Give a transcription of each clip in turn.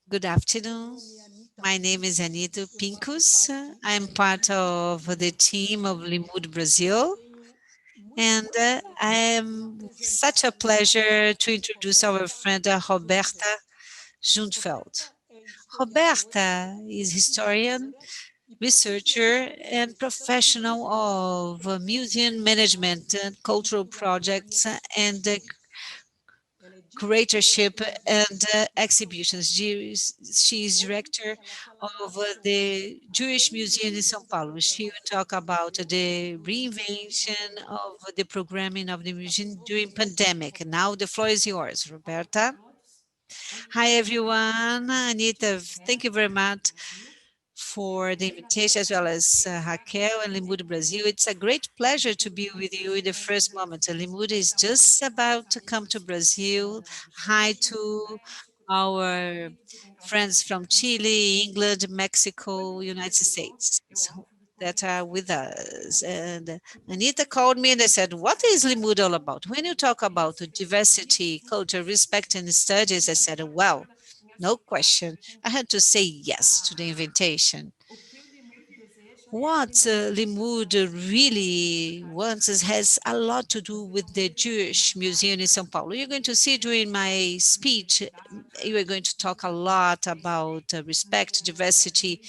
Good afternoon. My name is Anita Pincus. I'm part of the team of Limud Brazil, and I am such a pleasure to introduce our friend Roberta Sundfeld. Roberta is historian, researcher, and professional of museum management, cultural projects, and curatorship and exhibitions. She is director of the Jewish Museum in São Paulo. She will talk about the reinvention of the programming of the museum during pandemic. Now the floor is yours, Roberta. Hi, everyone. Anita, thank you very much for the invitation, as well as Raquel and Limud Brazil. It's a great pleasure to be with you in the first moment. Limud is just about to come to Brazil. Hi to our friends from Chile, England, Mexico, United States that are with us. And Anita called me and I said, what is Limud all about? When you talk about diversity, culture, respect, and studies, I said, well, no question. I had to say yes to the invitation. What Limud really wants has a lot to do with the Jewish Museum in São Paulo. You're going to see during my speech, you are going to talk a lot about respect, diversity,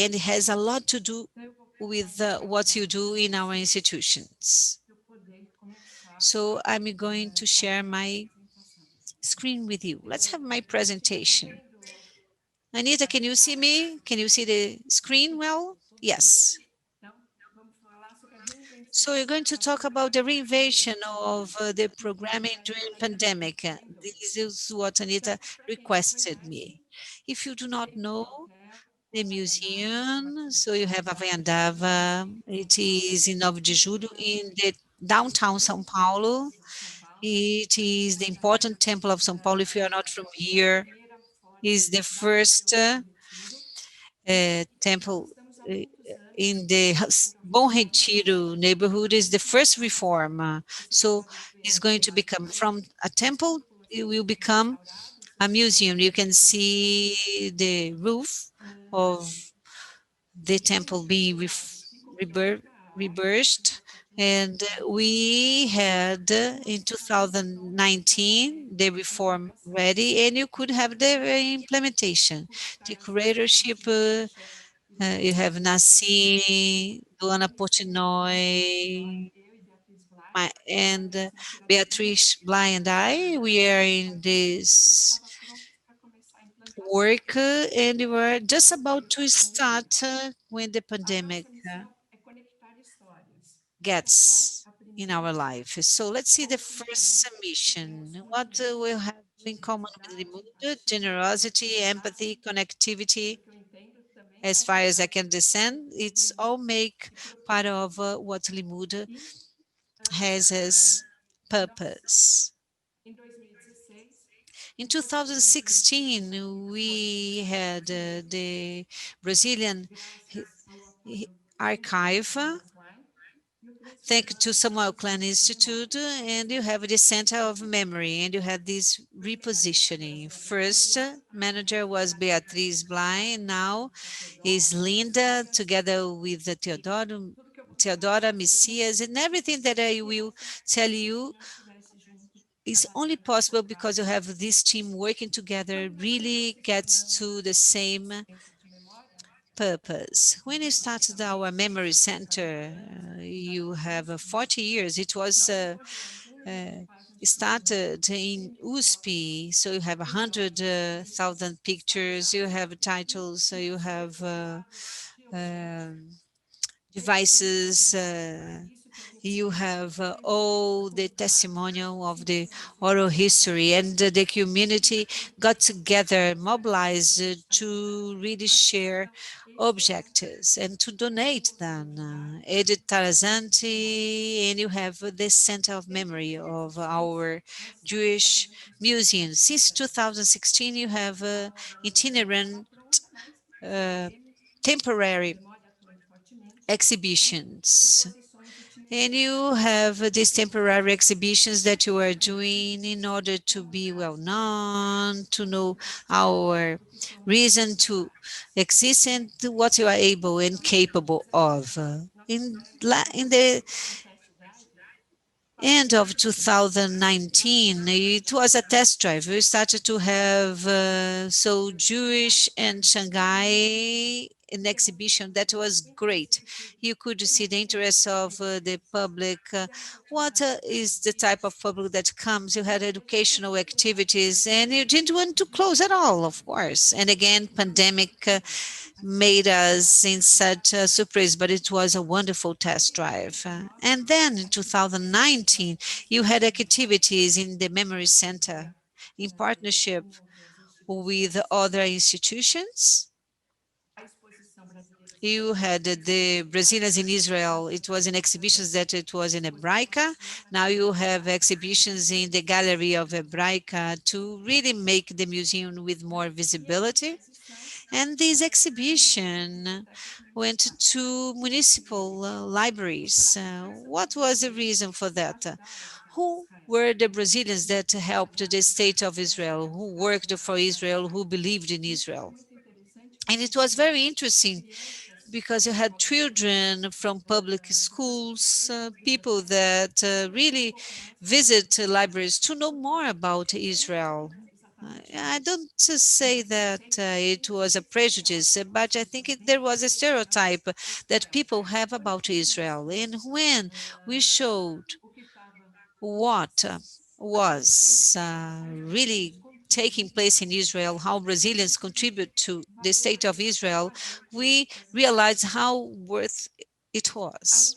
and it has a lot to do with what you do in our institutions. So I'm going to share my screen with you. Let's have my presentation. Anita, can you see me? Can you see the screen well? Yes. So we're going to talk about the reinvention of the programming during pandemic. This is what Anita requested me. If you do not know the museum, so you have Avanhandava, it is in 9 de Julho in the downtown São Paulo. It is the important temple of São Paulo. If you are not from here, is the first temple in the Bom Retiro neighborhood is the first reform. So it's going to become from a temple, it will become a museum. You can see the roof of the temple being rebirthed. And we had in 2019 the reform ready, and you could have the implementation. The curatorship you have Nassi, Luana Portnoy, and Beatriz Bly and I. We are in this work, and we were just about to start when the pandemic gets in our life. So let's see the first submission. What we have in common with Limundo? Generosity, empathy, connectivity. As far as I can descend, it's all make part of what Limundo has as purpose. In 2016, we had the Brazilian archive, thanks to Samuel Klein Institute, and you have the Center of Memory, and you had this repositioning. First manager was Beatriz Bly, now is Linda, together with the Theodora Messias, and everything that I will tell you is only possible because you have this team working together, really gets to the same purpose. When you started our memory center, you have 40 years. It was started in USP, so you have 100,000 pictures, you have titles, so you have devices, you have all the testimonial of the oral history, and the community got together, mobilized to really share objectives and to donate them. Edith Tarazanti, and you have the Center of Memory of our Jewish Museum. Since 2016, you have itinerant temporary exhibitions. And you have these temporary exhibitions that you are doing in order to be well known, to know our reason to exist and what you are able and capable of. In the end of 2019, it was a test drive. We started to have Jewish and Shanghai an exhibition that was great. You could see the interest of the public. What is the type of public that comes? You had educational activities, and you didn't want to close at all, of course. And again, pandemic made us in such a surprise, but it was a wonderful test drive. And then in 2019, you had activities in the Memory Center in partnership with other institutions. You had the Brazilians in Israel. It was in exhibitions that it was in Hebraica. Now you have exhibitions in the Gallery of Hebraica to really make the museum with more visibility. And this exhibition went to municipal libraries. What was the reason for that? Who were the Brazilians that helped the state of Israel, who worked for Israel, who believed in Israel? And it was very interesting because you had children from public schools, people that really visit libraries to know more about Israel. I don't say that it was a prejudice, but I think there was a stereotype that people have about Israel. And when we showed what was really taking place in Israel, how Brazilians contribute to the state of Israel, we realized how worth it was.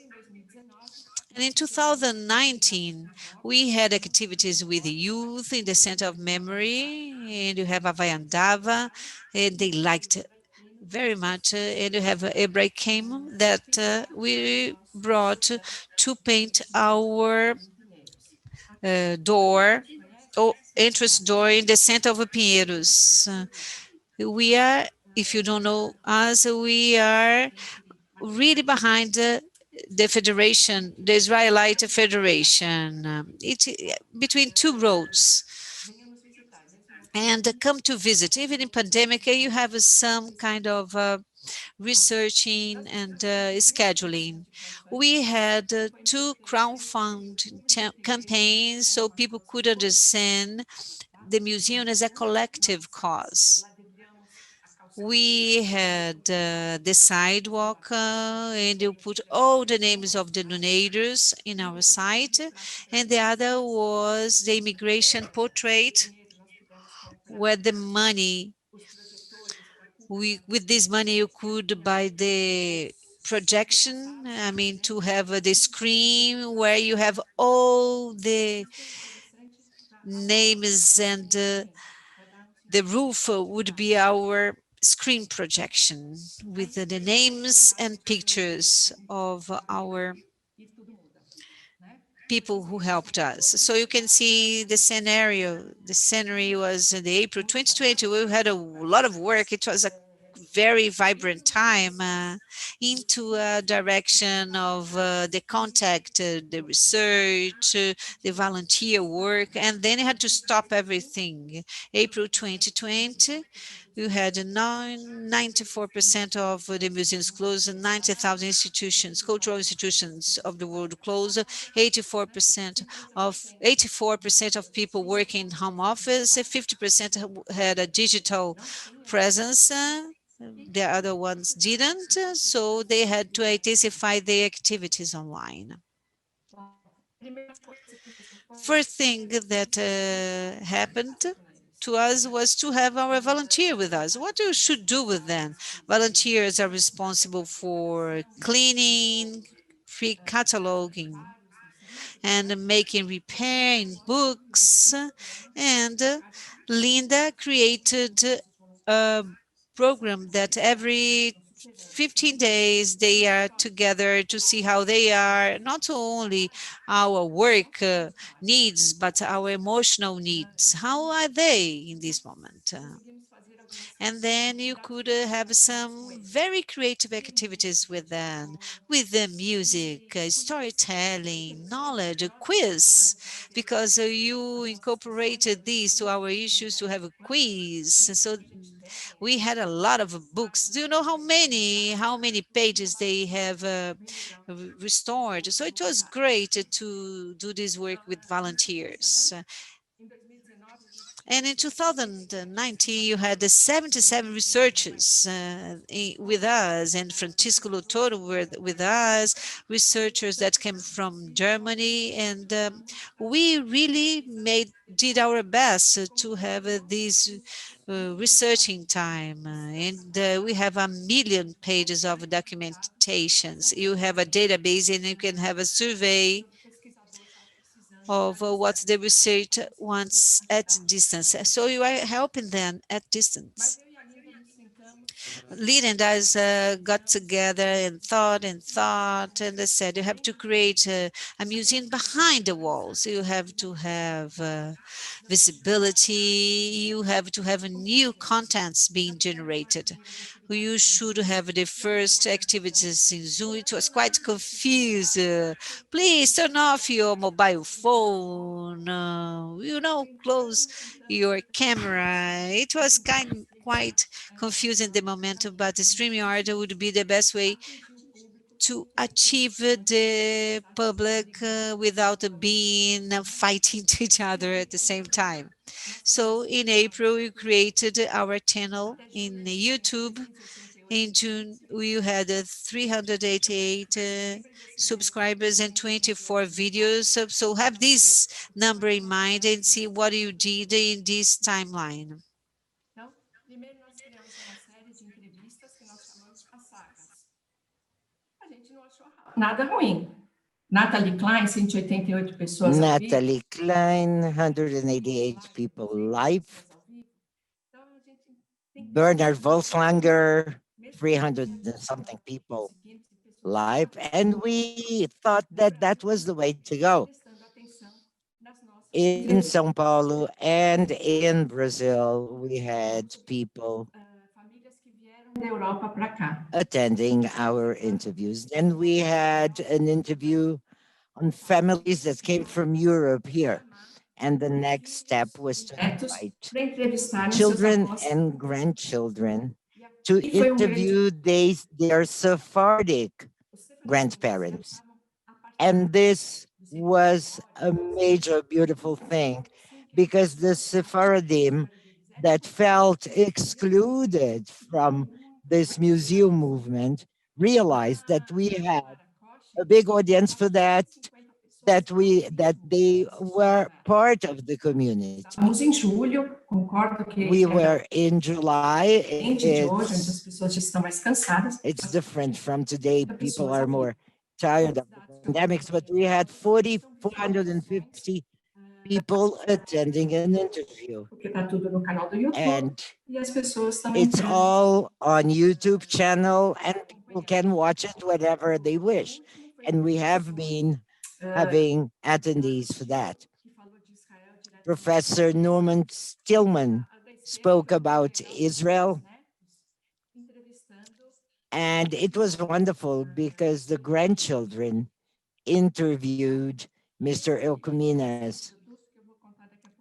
And in 2019, we had activities with the youth in the Center of Memory, and you have Havaiandava, and they liked it very much. And you have Ebrahim that we brought to paint our door, or entrance door in the center of Pinheiros. We are, if you don't know us, we are really behind the federation, the Israelite Federation. It's between two roads. And come to visit. Even in pandemic, you have some kind of researching and scheduling. We had two crowdfund campaigns so people could understand the museum as a collective cause. We had the sidewalk, and you put all the names of the donators in our site. And the other was the immigration portrait, where the money, with this money, you could buy the projection, I mean, to have the screen where you have all the names and the roof would be our screen projection with the names and pictures of our people who helped us. So you can see the scenario. The scenario was in the April 2020. We had a lot of work. It was a very vibrant time into a direction of the contact, the research, the volunteer work, and then it had to stop everything. April 2020, you had 94% of the museums closed, and 90,000 institutions, cultural institutions of the world closed, 84% of people working in home office, 50% had a digital presence. The other ones didn't, so they had to intensify their activities online. First thing that happened to us was to have our volunteer with us. What you should do with them? Volunteers are responsible for cleaning, free cataloging, and making repair in books. And Linda created a program that every 15 days they are together to see how they are, not only our work needs, but our emotional needs. How are they in this moment? And then you could have some very creative activities with them, with the music, storytelling, knowledge, a quiz, because you incorporated these to our issues to have a quiz. So we had a lot of books. Do you know how many pages they have restored? So it was great to do this work with volunteers. And in 2019, you had the 77 researchers with us, and Francisco Lotoro were with us, researchers that came from Germany, and we really did our best to have this researching time. And we have 1 million pages of documentations. You have a database, and you can have a survey of what the research wants at distance. So you are helping them at distance. Lead and us got together and thought, and they said you have to create a museum behind the walls. You have to have visibility. You have to have new contents being generated. You should have the first activities in Zoom. It was quite confused. Please turn off your mobile phone. Close your camera. It was quite confusing the momentum, but the StreamYard would be the best way to achieve the public without being fighting to each other at the same time. So in April, we created our channel in YouTube. In June, we had 388 subscribers and 24 videos. So have this number in mind and see what you did in this timeline. Nada ruim. Natalie Klein, 188 pessoas ao vivo. Natalie Klein, 188 people live. Bernard Volslanger, 300 and something people live. And we thought that that was the way to go. In Sao Paulo and in Brazil, we had people attending our interviews. Then we had an interview on families that came from Europe here. And the next step was to invite children and grandchildren to interview their Sephardic grandparents. And this was a major, beautiful thing because the Sephardim that felt excluded from this museum movement realized that we had a big audience for that they were part of the community. We were in July. It's different from today. People are more tired of the pandemics, but we had 450 people attending an interview. And it's all on YouTube channel, and people can watch it whenever they wish. And we have been having attendees for that. Professor Norman Stillman spoke about Israel, and it was wonderful because the grandchildren interviewed Mr. Elkuminas,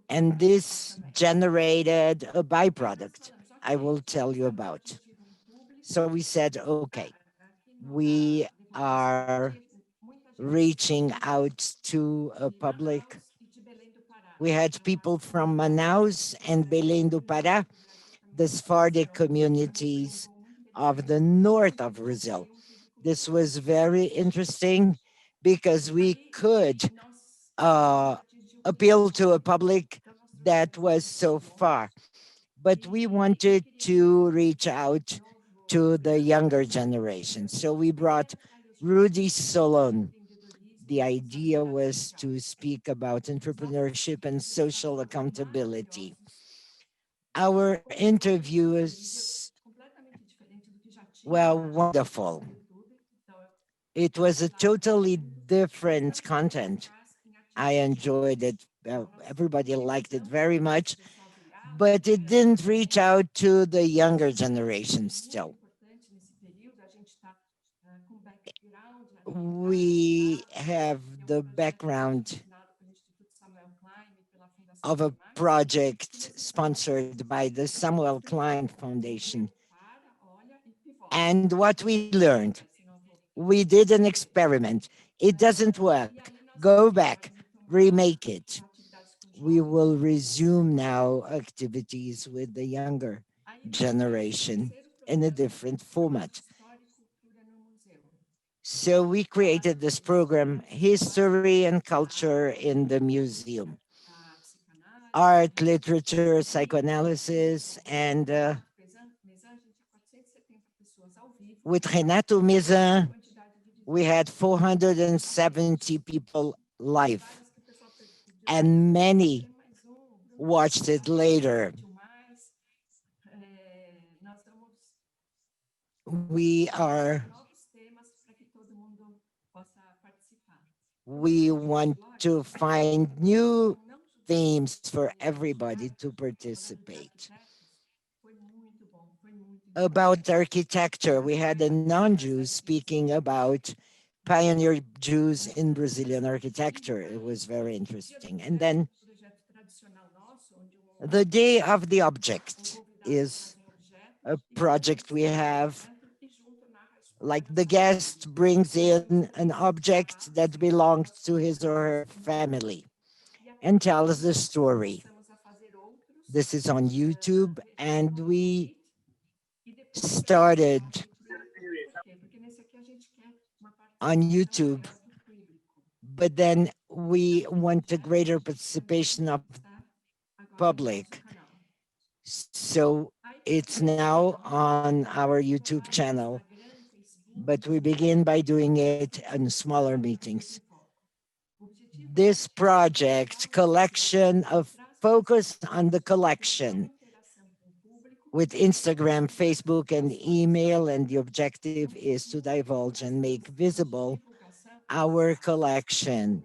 and this generated a byproduct I will tell you about. So we said, okay, we are reaching out to a public. We had people from Manaus and Belém do Pará, the Sephardic communities of the north of Brazil. This was very interesting because we could appeal to a public that was so far. But we wanted to reach out to the younger generation. So we brought Rudy Solon. The idea was to speak about entrepreneurship and social accountability. Our interviews were wonderful. It was a totally different content. I enjoyed it. Everybody liked it very much. but it didn't reach out to the younger generation still. We have the background of a project sponsored by the Samuel Klein Foundation. And what we learned, we did an experiment. It doesn't work. Go back, remake it. We will resume now activities with the younger generation in a different format. So we created this program, History and Culture in the Museum. Art, literature, psychoanalysis, and with Renato Meza, we had 470 people live, and many watched it later. We want to find new themes for everybody to participate. About architecture, we had a non-Jew speaking about pioneer Jews in Brazilian architecture. It was very interesting. And then the Day of the Object is a project we have. Like the guest brings in an object that belongs to his or her family and tells the story. This is on YouTube, and we started on YouTube, but then we want a greater participation of public. So it's now on our YouTube channel, but we begin by doing it in smaller meetings. This project, collection of focus on the collection with Instagram, Facebook, and email, and the objective is to divulge and make visible our collection.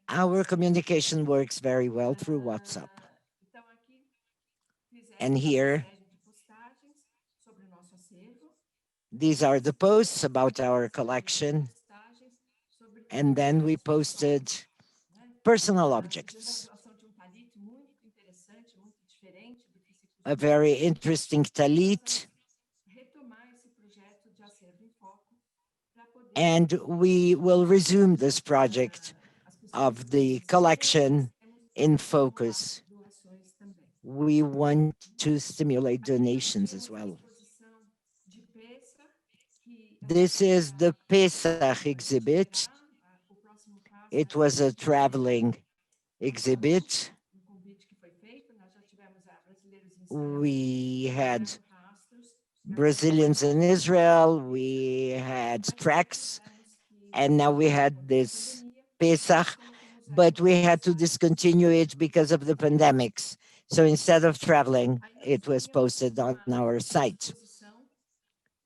Our communication works very well through WhatsApp. And here, these are the posts about our collection. And then we posted personal objects. A very interesting talit. And we will resume this project of the collection in focus. We want to stimulate donations as well. This is the Pesach exhibit. It was a traveling exhibit. We had Brazilians in Israel, we had tracks, and now we had this Pesach, but we had to discontinue it because of the pandemics. So instead of traveling, it was posted on our site.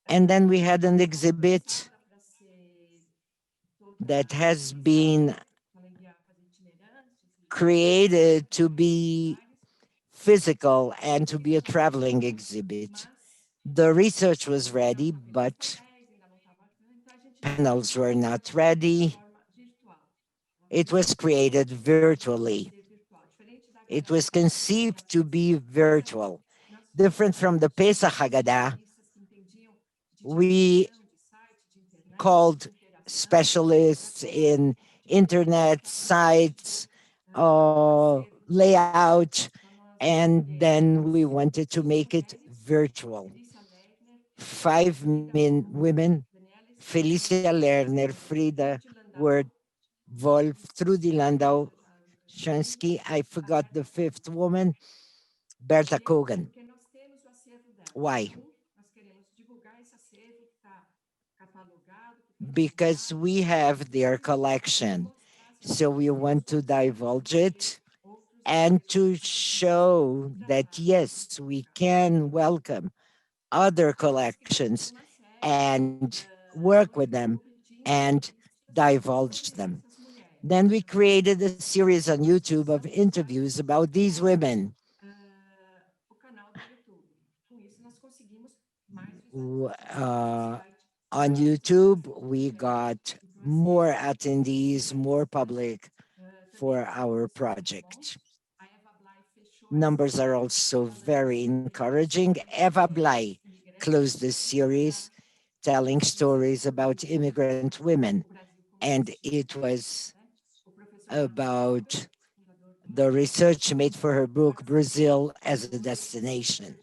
And then we had an exhibit that has been created to be physical and to be a traveling exhibit. The research was ready, but panels were not ready. It was created virtually. It was conceived to be virtual. Different from the Pesach Haggadah, we called specialists in internet sites, layout, and then we wanted to make it virtual. 5 women, Felicia Lerner, Frida Word, Wolf, Trudy Landau, Shansky, I forgot the fifth woman, Berta Kogan. Why? Because we have their collection. So we want to divulge it and to show that, yes, we can welcome other collections and work with them and divulge them. Then we created a series on YouTube of interviews about these women. On YouTube, we got more attendees, more public for our project. Numbers are also very encouraging. Eva Blay closed this series telling stories about immigrant women, and it was about the research made for her book, Brazil as a Destination.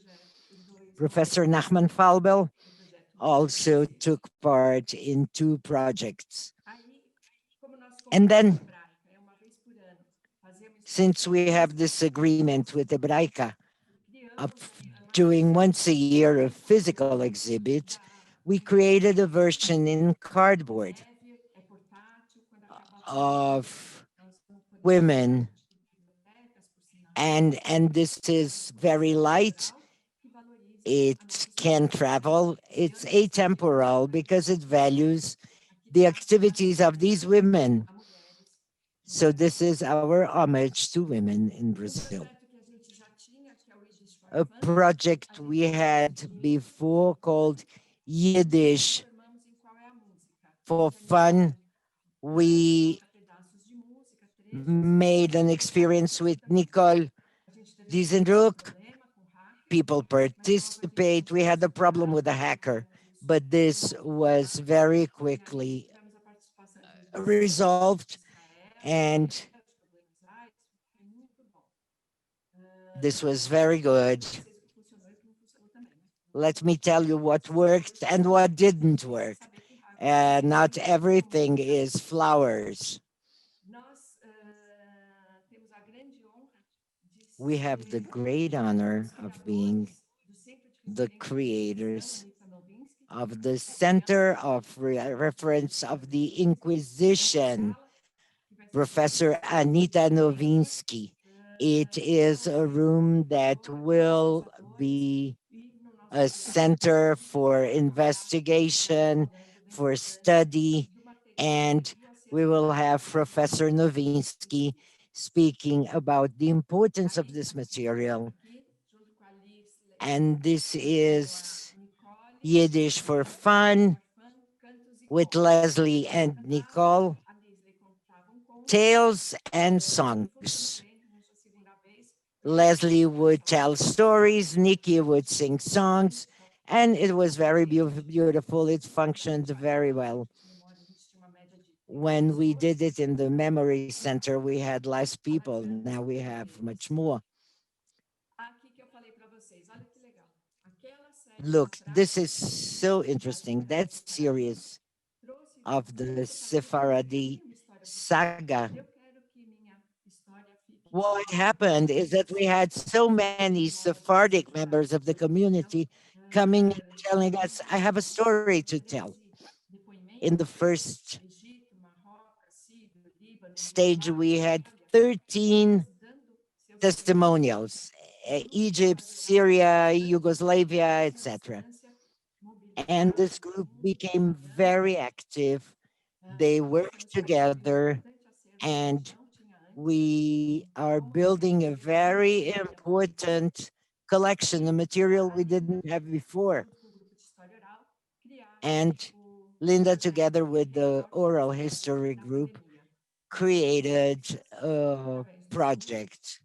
Professor Nachman Falbel also took part in 2 projects. And then, since we have this agreement with Hebraica of doing once a year a physical exhibit, we created a version in cardboard of women, and this is very light. It can travel. It's atemporal because it values the activities of these women. So this is our homage to women in Brazil. A project we had before called Yiddish for fun. We made an experience with Nicole Diesendruck. People participate. We had a problem with a hacker, but this was very quickly resolved, and this was very good. Let me tell you what worked and what didn't work. Not everything is flowers. We have the great honor of being the creators of the Center of Reference of the Inquisition, Professor Anita Novinsky. It is a room that will be a center for investigation, for study, and we will have Professor Novinsky speaking about the importance of this material. And this is Yiddish for fun with Leslie and Nicole, tales and songs. Leslie would tell stories, Nikki would sing songs, and it was very beautiful. It functioned very well. When we did it in the memory center, we had less people. Now we have much more. Look, this is so interesting. That series of the Sephardi saga. What happened is that we had so many Sephardic members of the community coming and telling us, I have a story to tell. In the first stage, we had 13 testimonials, Egypt, Syria, Yugoslavia, etc. And this group became very active. They worked together, and we are building a very important collection of material we didn't have before. And Linda, together with the oral history group, created a project,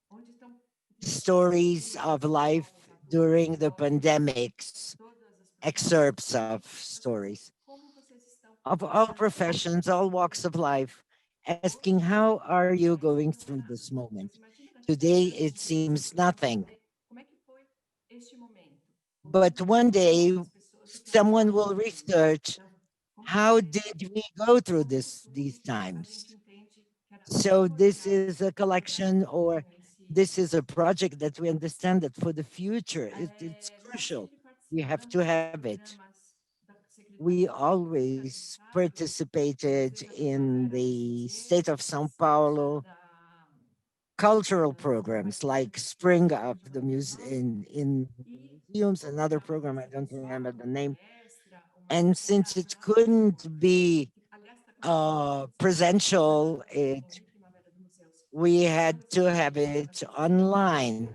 Stories of Life During the Pandemics, excerpts of stories of all professions, all walks of life, asking, how are you going through this moment? Today, it seems nothing. But one day, someone will research, how did we go through these times? So this is a collection, or this is a project that we understand that for the future, it's crucial. We have to have it. We always participated in the state of Sao Paulo cultural programs like Spring of the in museums, another program, I don't remember the name. And since it couldn't be presential. We had to have it online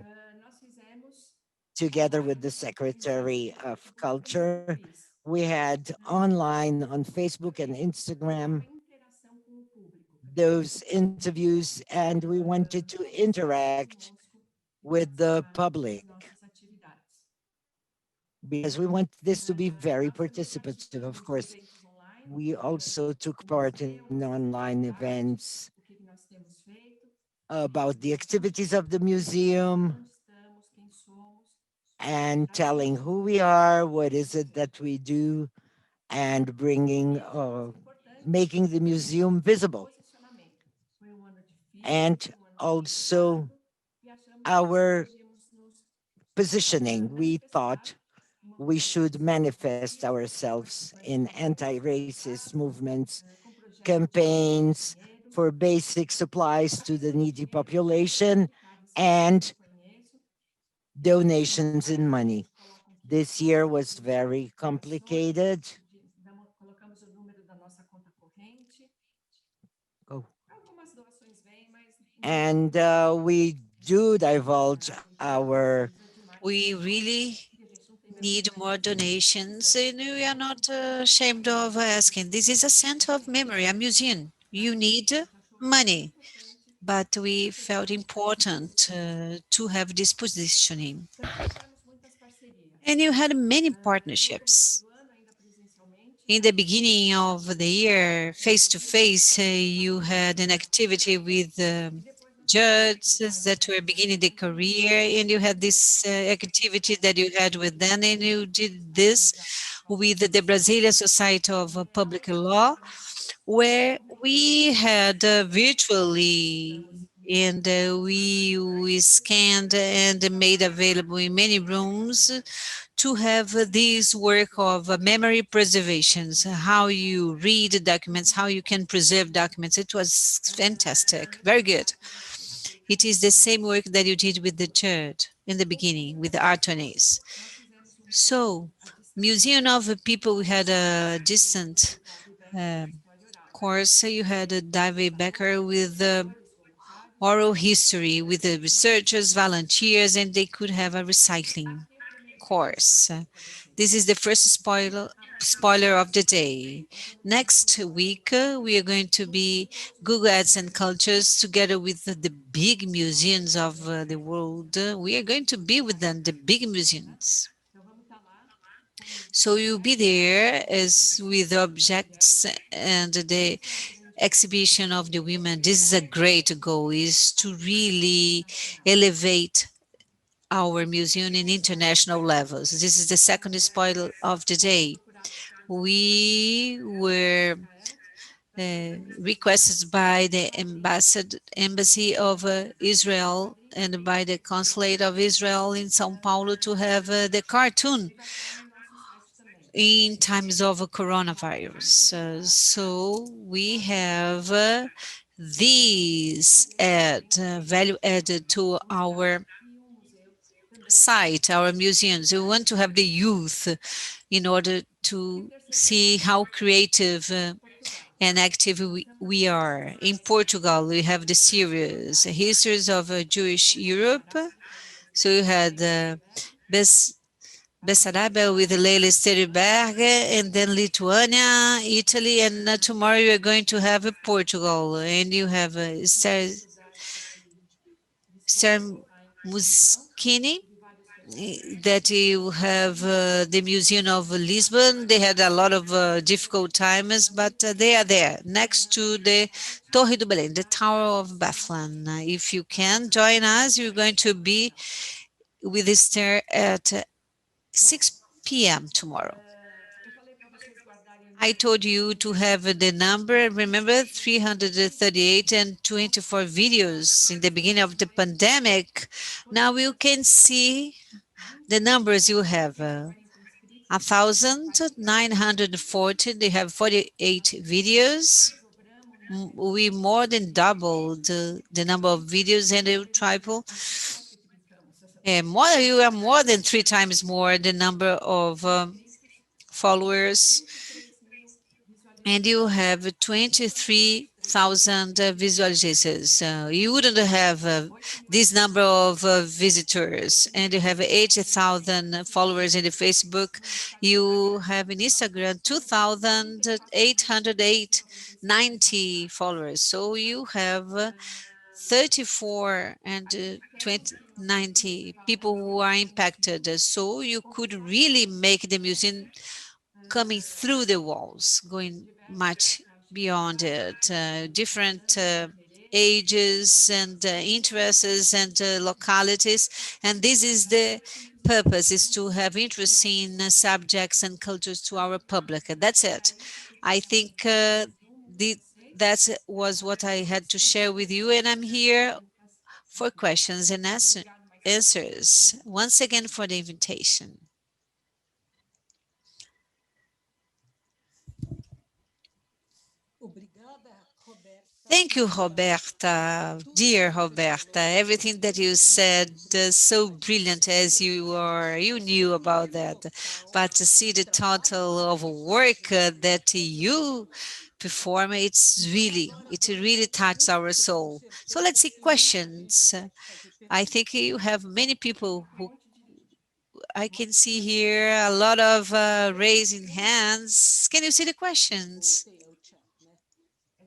together with the Secretary of Culture. We had online on Facebook and Instagram those interviews, and we wanted to interact with the public because we want this to be very participative. Of course, we also took part in online events about the activities of the museum and telling who we are, what is it that we do, and bringing, making the museum visible. And also our positioning. We thought we should manifest ourselves in anti-racist movements, campaigns for basic supplies to the needy population, and donations in money. This year was very complicated. Oh. And we do divulge our. We really need more donations, and we are not ashamed of asking. This is a center of memory, a museum. You need money, but we felt important to have this positioning. And you had many partnerships. In the beginning of the year, face to face, you had an activity with judges that were beginning their career, and you had this activity that you had with them, and you did this with the Brazilian Society of Public Law, where we had virtually and we scanned and made available in many rooms to have this work of memory preservations, how you read documents, how you can preserve documents. It was fantastic, very good. It is the same work that you did with the church in the beginning with the attorneys. So, Museum of People, we had a distant course. You had a David Becker with the oral history with the researchers, volunteers, and they could have a recycling course. This is the first spoiler of the day. Next week, we are going to be Google Ads and Cultures together with the big museums of the world. We are going to be with them, the big museums. So you'll be there as with objects and the exhibition of the women. This is a great goal, is to really elevate our museum in international levels. This is the second spoiler of the day. We were requested by the embassy of Israel and by the consulate of Israel in São Paulo to have the cartoon in times of coronavirus. So we have these value added to our site, our museums. We want to have the youth in order to see how creative and active we are. In Portugal, we have the series, Histories of Jewish Europe. So you had Bessarabia with Leila Steriberg, and then Lithuania, Italy, and tomorrow you're going to have Portugal, and you have Star Muschini, that you have the Museum of Lisbon. They had a lot of difficult times, but they are there next to the Torre do Belém, the Tower of Bethlehem. If you can join us, you're going to be with Esther at 6 p.m. tomorrow. I told you to have the number, remember 338 and 24 videos in the beginning of the pandemic. Now you can see the numbers you have. 1,940, they have 48 videos. We more than doubled the number of videos and the triple. You are more than 3 times more the number of followers. and you have 23,000 visualizations. You wouldn't have this number of visitors, and you have 80,000 followers in the Facebook. You have in Instagram 2,890 followers. So you have 34 and 90 people who are impacted. So you could really make the museum coming through the walls, going much beyond it, different ages and interests and localities. And this is the purpose, is to have interesting subjects and cultures to our public. And that's it. I think that was what I had to share with you, and I'm here for questions and answers. Once again for the invitation. Thank you, Roberta, dear Roberta. Everything that you said so brilliant as you are. You knew about that, but to see the total of work that you perform, it really touches our soul. So let's see questions. I think you have many people who I can see here a lot of raising hands. Can you see the questions?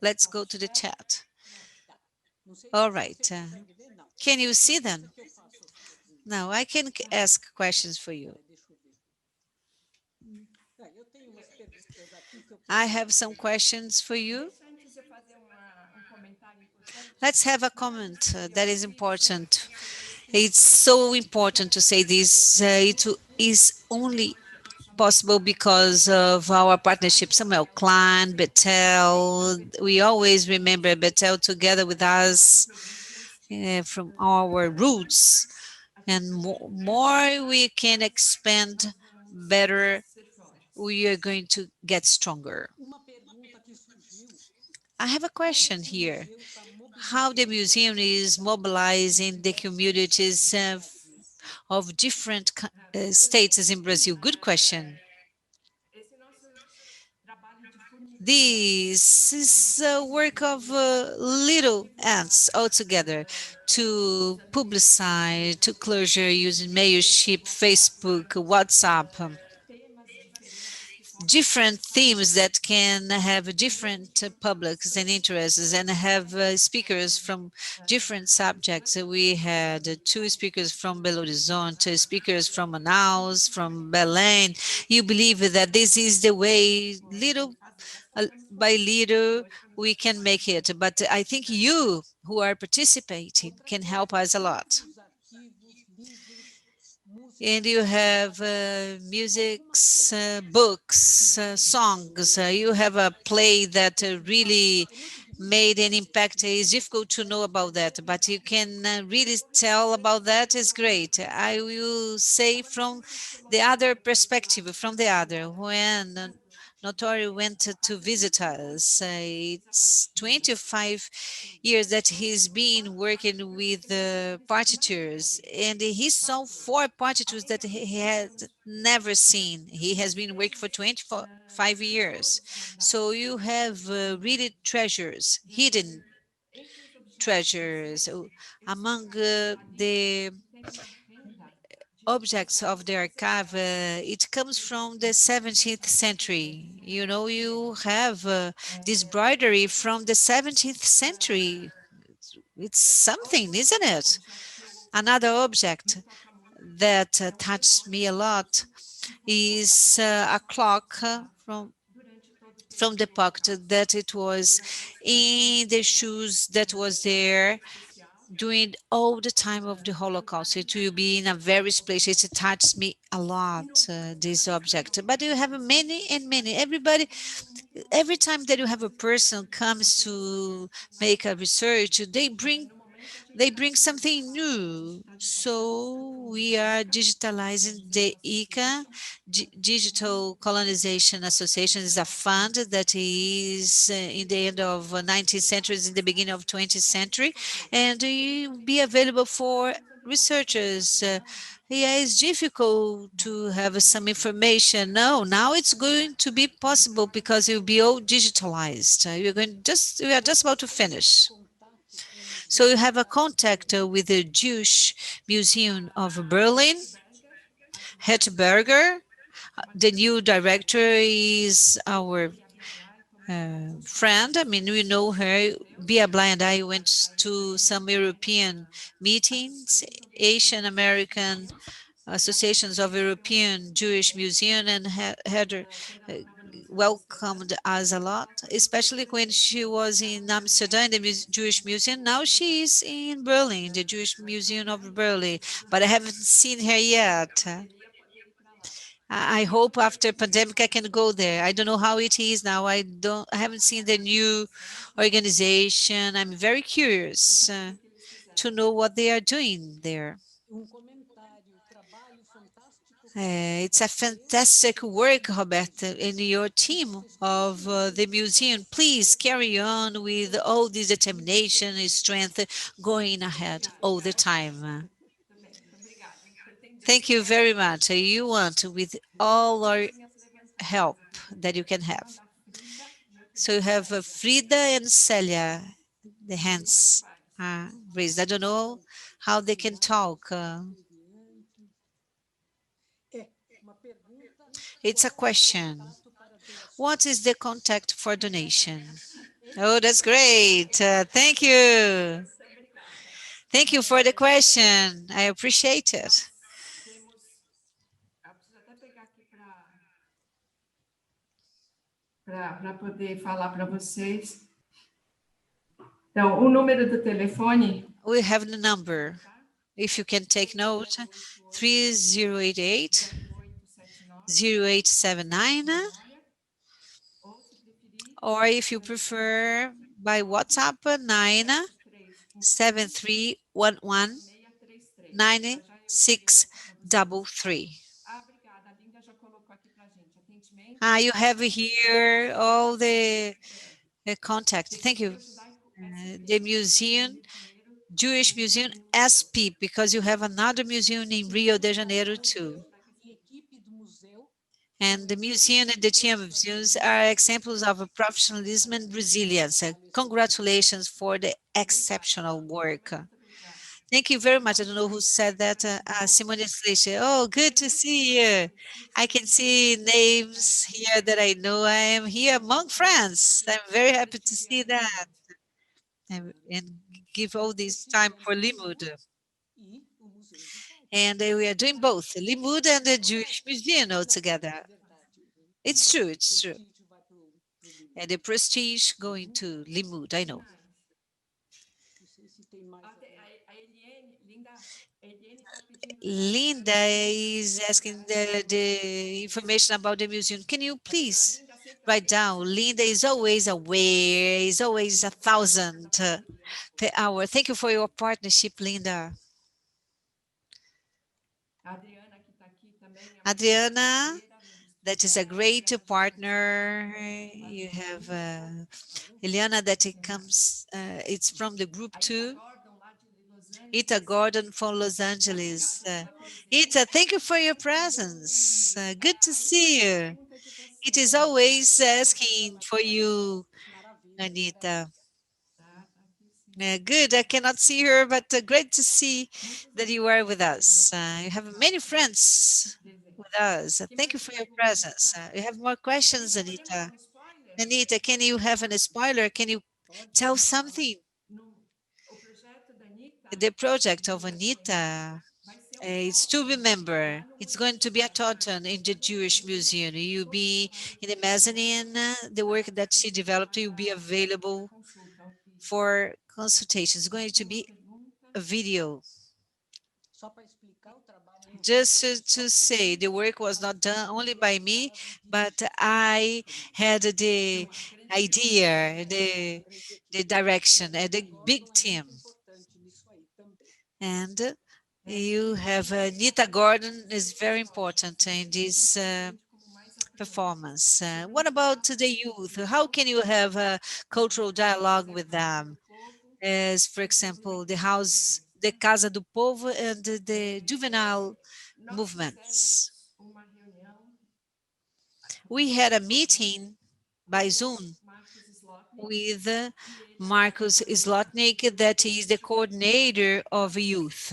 Let's go to the chat. All right. Can you see them? Now I can ask questions for you. I have some questions for you. Let's have a comment that is important. It's so important to say this. It is only possible because of our partnership, Samuel Klein, Betel. We always remember Betel together with us from our roots. And more we can expand, better we are going to get stronger. I have a question here. How the museum is mobilizing the communities of different states in Brazil? Good question. This is a work of little ants altogether to publicize, to closure using mailship, Facebook, WhatsApp, different themes that can have different publics and interests and have speakers from different subjects. We had two speakers from Belo Horizonte, speakers from Manaus, from Belém. You believe that this is the way, little by little, we can make it. But I think you who are participating can help us a lot. And you have musics, books, songs. You have a play that really made an impact. It's difficult to know about that, but you can really tell about that. Is great. I will say from the other perspective, from the other, when Notori went to visit us. It's 25 years that he's been working with partitures, and he saw 4 partitures that he had never seen. He has been working for 25 years. So you have really treasures, hidden treasures. Among the objects of the archive, it comes from the 17th century. You know, you have this broidery from the 17th century. It's something, isn't it? Another object that touched me a lot is a clock from the pocket that it was in the shoes that was there during all the time of the Holocaust. It will be in a various places. It touched me a lot, this object. But you have many and many. Every time that you have a person comes to make a research, they bring something new. So we are digitalizing the ICA, Digital Colonization Association is a fund that is in the end of 19th century, in the beginning of 20th century, and it will be available for researchers. Yeah, it's difficult to have some information. No, now it's going to be possible because it will be all digitalized. We are just about to finish. So you have a contact with the Jewish Museum of Berlin, Hetberger. The new director is our friend. I mean, we know her. Bia Bly and I went to some European meetings, Asian American associations of European Jewish Museum, and had her welcomed us a lot, especially when she was in Amsterdam, in the Jewish Museum. Now she is in Berlin, the Jewish Museum of Berlin, but I haven't seen her yet. I hope after pandemic I can go there. I don't know how it is now. I haven't seen the new organization. I'm very curious to know what they are doing there. It's a fantastic work, Roberta, in your team of the museum. Please carry on with all this determination and strength going ahead all the time. Thank you very much. You want with all our help that you can have. So you have Frida and Celia, the hands raised. I don't know how they can talk. It's a question. What is the contact for donation? Oh, that's great. Thank you. Thank you for the question. I appreciate it. Para poder falar para vocês. Então, o número do telefone. We have the number. If you can take note, 3088 0879, or if you prefer by WhatsApp, 97311 9633. You have here all the contact. Thank you. The museum, Jewish Museum SP, because you have another museum in Rio de Janeiro too. And the museum and the team of museums are examples of professionalism and resilience. Congratulations for the exceptional work. Thank you very much. I don't know who said that. Simone Slice. Oh, good to see you. I can see names here that I know. I am here among friends. I'm very happy to see that. And give all this time for Limud. And we are doing both, Limud and the Jewish Museum all together. It's true, it's true. And the prestige going to Limud, I know. Linda is asking the information about the museum. Can you please write down? Linda is always aware, is always 1,000 per hour. Thank you for your partnership, Linda. Adriana, that is a great partner. You have Eliana that it comes, it's from the group too. Ita Gordon from Los Angeles. Ita, thank you for your presence. Good to see you. It is always asking for you, Anita. Good. I cannot see her, but great to see that you are with us. You have many friends with us. Thank you for your presence. You have more questions, Anita. Anita, can you have a spoiler? Can you tell something? The project of Anita is to remember. It's going to be a Totten in the Jewish Museum. You'll be in the mezzanine. The work that she developed will be available for consultation. It's going to be a video. Just to say, the work was not done only by me, but I had the idea, the direction, and the big team. And you have Nita Gordon is very important in this performance. What about the youth? How can you have a cultural dialogue with them? As, for example, the house the Casa do Povo and the juvenile movements. We had a meeting by Zoom with Marcus Slotnick, that is the coordinator of youth.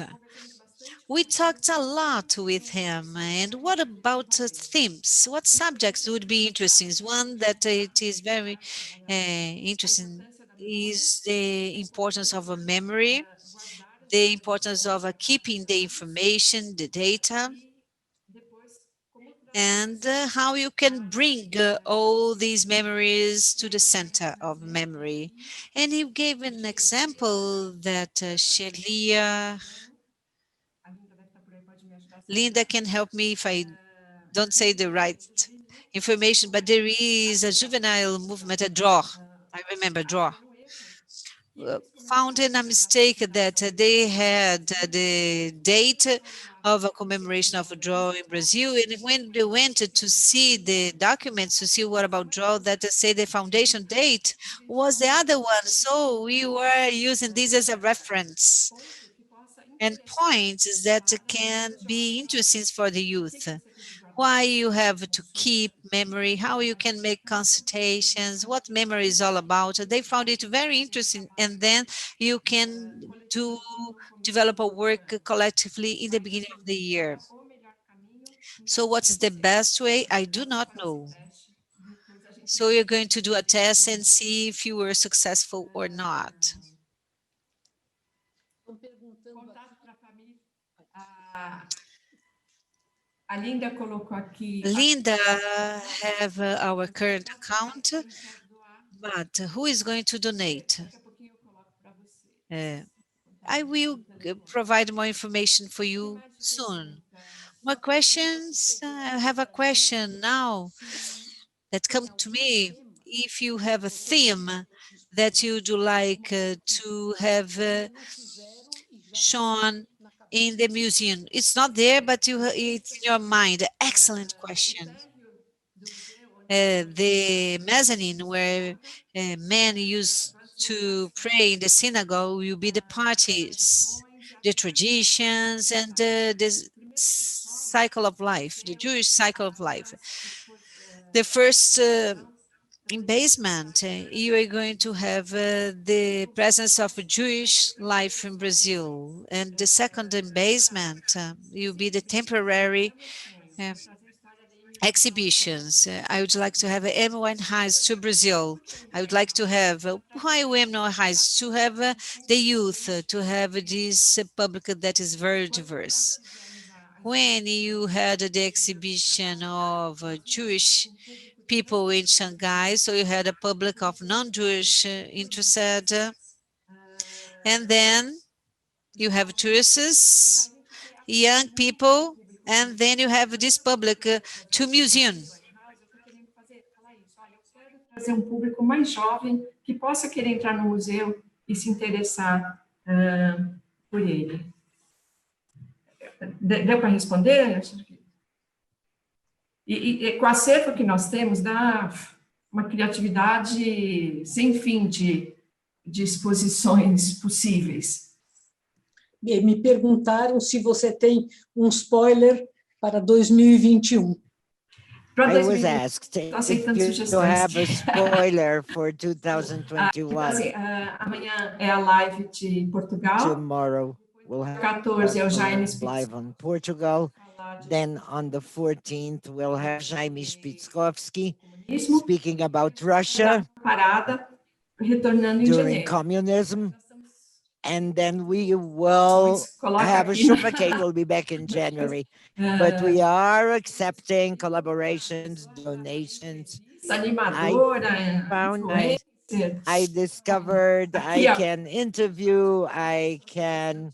We talked a lot with him. And what about themes? What subjects would be interesting? One that it is very interesting is the importance of a memory, the importance of keeping the information, the data, and how you can bring all these memories to the center of memory. And he gave an example that Shelia, Linda can help me if I don't say the right information, but there is a juvenile movement, a draw. I remember draw. Found in a mistake that they had the date of a commemoration of a draw in Brazil, and when they went to see the documents to see what about draw, that say the foundation date was the other one. So we were using this as a reference and points that can be interesting for the youth. Why you have to keep memory, how you can make consultations, what memory is all about. They found it very interesting, and then you can develop a work collectively in the beginning of the year. So what is the best way? I do not know. So you're going to do a test and see if you were successful or not. Linda have our current account, but who is going to donate? I will provide more information for you soon. More questions? I have a question now that come to me. If you have a theme that you'd like to have shown in the museum. It's not there, but it's in your mind. Excellent question. The mezzanine where men used to pray in the synagogue will be the parties, the traditions, and the cycle of life, the Jewish cycle of life. The first in basement, you are going to have the presence of Jewish life in Brazil. And the second in basement will be the temporary uh, exhibitions. I would like to have Amy Winehouse to Brazil. I would like to have, why Amy Winehouse? To have the youth, to have this public that is very diverse. When you had the exhibition of Jewish people in Shanghai, so you had a public of non-Jewish interested, and then you have tourists, young people, and then you have this public to museum. Trazer público mais jovem que possa querer entrar no museu e se interessar por ele. Deu para responder? E com o acervo que nós temos, dá uma criatividade sem fim de exposições possíveis. Me perguntaram se você tem spoiler para 2021. I was asked if you have a spoiler for 2021. Amanhã é a live de Portugal. Tomorrow we'll have 14 é o Jaime live on Portugal. Then on the 14th we'll have Jaime Spitzkowski speaking about Russia during communism. And then we will have a short vacation. We'll be back in January. But we are accepting collaborations, donations. I discovered I can interview, I can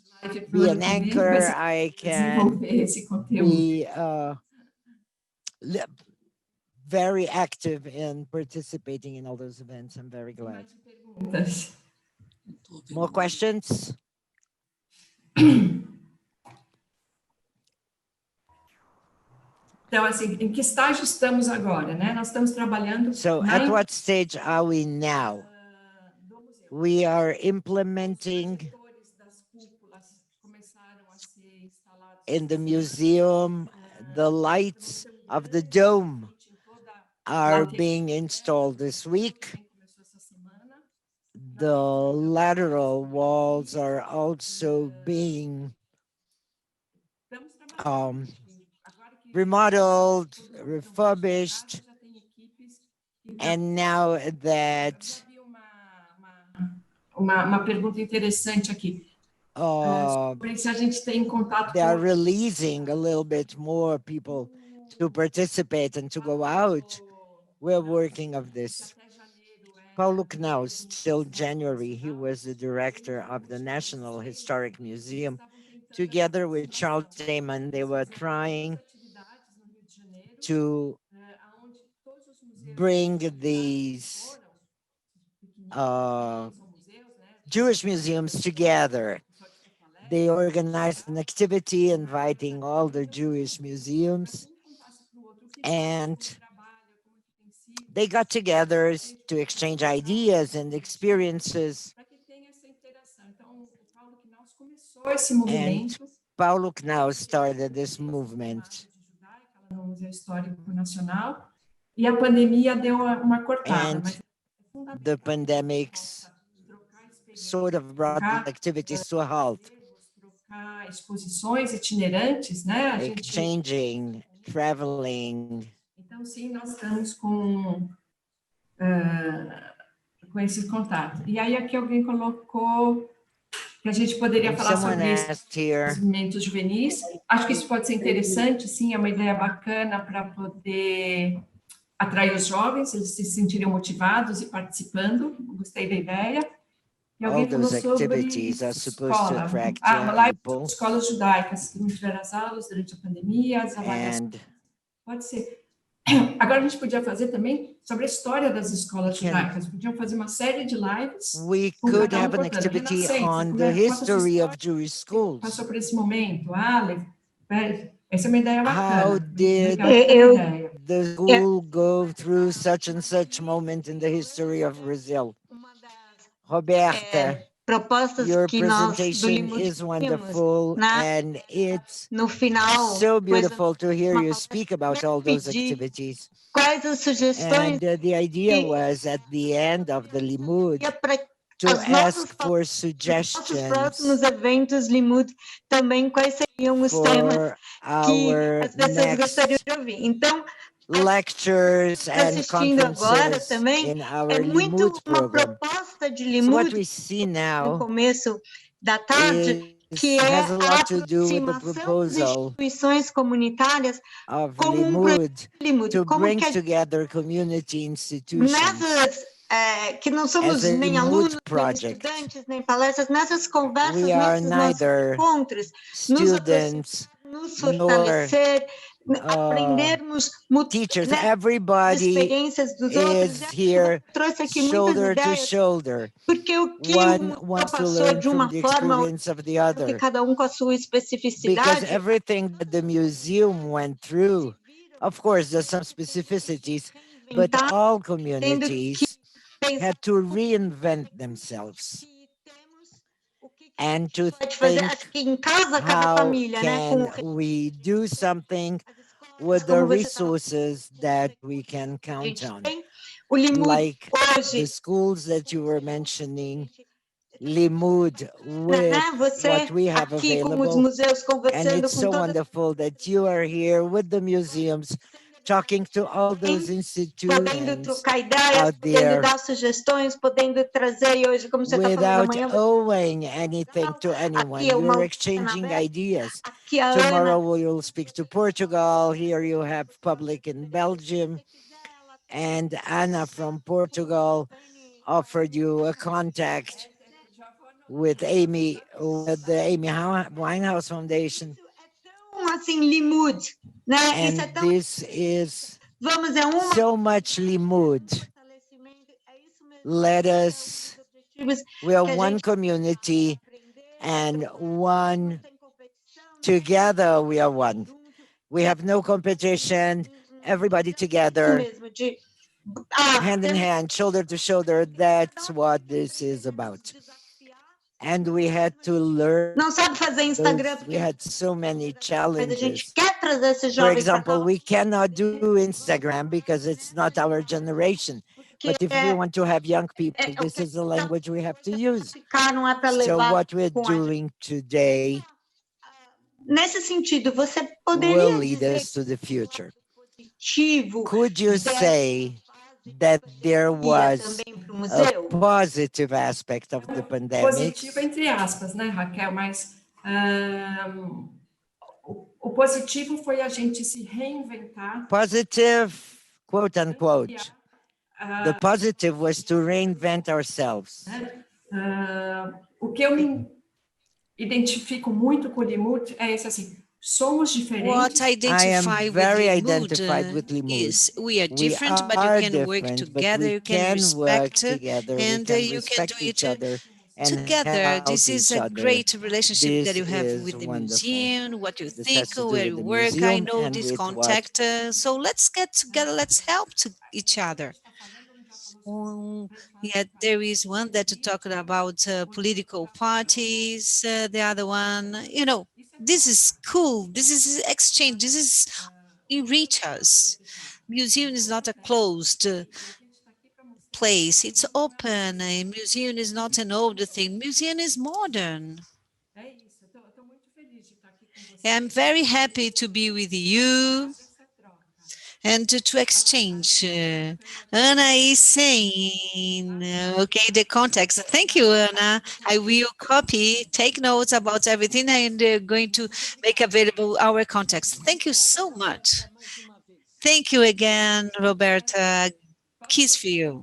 be an anchor, I can be very active in participating in all those events. I'm very glad. More questions? Então, assim, em que estágio estamos agora, né? Nós estamos trabalhando. So, at what stage are we now? We are implementing In the museum, the lights of the dome are being installed this week. The lateral walls are also being remodeled, refurbished, and now that uma pergunta interessante aqui. Sobre se a gente tem contato they are releasing a little bit more people to participate and to go out, we're working of this. Paulo Knaus, till January, he was the director of the National Historic Museum. Together with Charles Damon, they were trying to bring these Jewish museums together. They organized an activity inviting all the Jewish museums, and they got together to exchange ideas and experiences. And Paulo Knaus started this movement. No Museu Histórico Nacional, e a pandemia deu uma cortada. And the pandemics sort of brought the activities to a halt. Exposições itinerantes, né? Exchanging, traveling. Então, sim, nós estamos com esse contato. E aí aqui alguém colocou que a gente poderia falar sobre esses movimentos juvenis. Acho que isso pode ser interessante, sim, é uma ideia bacana para poder atrair os jovens, eles se sentirem motivados e participando. Gostei da ideia. E alguém falou sobre escola. Escolas judaicas que não tiveram as aulas durante a pandemia, as avaliações. Pode ser. Agora a gente podia fazer também sobre a história das escolas judaicas. Podiam fazer uma série de lives. We could have an activity on the history of Jewish schools. Passou por esse momento, essa é uma ideia bacana. How did the school go through such and such moment in the history of Brazil? Roberta, your presentation is wonderful, and it's so beautiful to hear you speak about all those activities. And the idea was at the end of the Limud to ask for suggestions for our next lectures and conferences in our Limud program. So what we see now has a lot to do with the proposal of Limud to bring together community institutions as a Limud project. We are neither students nor teachers. Everybody is here shoulder to shoulder. One wants to learn from the experience of the other. Because everything that the museum went through, of course, there's some specificities, but all communities had to reinvent themselves and to think, how can we do something with the resources that we can count on? Like the schools that you were mentioning, Limud, with what we have available. And it's so wonderful that you are here with the museums, talking to all those institutions out there without owing anything to anyone. You're exchanging ideas. Tomorrow we will speak to Portugal. Here you have public in Belgium. And Anna from Portugal offered you a contact with Amy, with the Amy Winehouse Foundation. And this is so much Limud. Let us, we are one community and one, together we are one. We have no competition, everybody together, hand in hand, shoulder to shoulder. That's what this is about. And we had to learn. Não sabe fazer Instagram We had so many mas a challenges. gente quer trazer esses For jovens para example, we cannot do Instagram because it's not our generation. But if we want to have young people, this is the language we have to use. não é para So levar what we're doing today nesse sentido, você will poderia lead dizer us to the future. positivo Could you say that there was também para o a museu? positive aspect of the pandemic? Positivo entre aspas, né, Raquel? Mas o positivo foi a gente se reinventar. Positive, quote unquote. The positive was to reinvent ourselves. O que eu me identifico muito com o Limut é esse assim, somos diferentes. What I identify with Limud is we are different, but you can work together, you can respect, and you can do it together. This is a great relationship that you have with the museum, what you think, where you work. I know this contact, so let's get together, let's help each other. Yeah, there is one that talked about political parties, the other one, this is cool, this is exchange, this is enrich us. Museum is not a closed place, it's open. A museum is not an older thing, museum is modern. I'm very happy to be with you and to exchange. Anna is saying, okay, the context. Thank you, Anna. I will copy, take notes about everything, and going to make available our context. Thank you so much. Thank you again, Roberta. Kiss for you.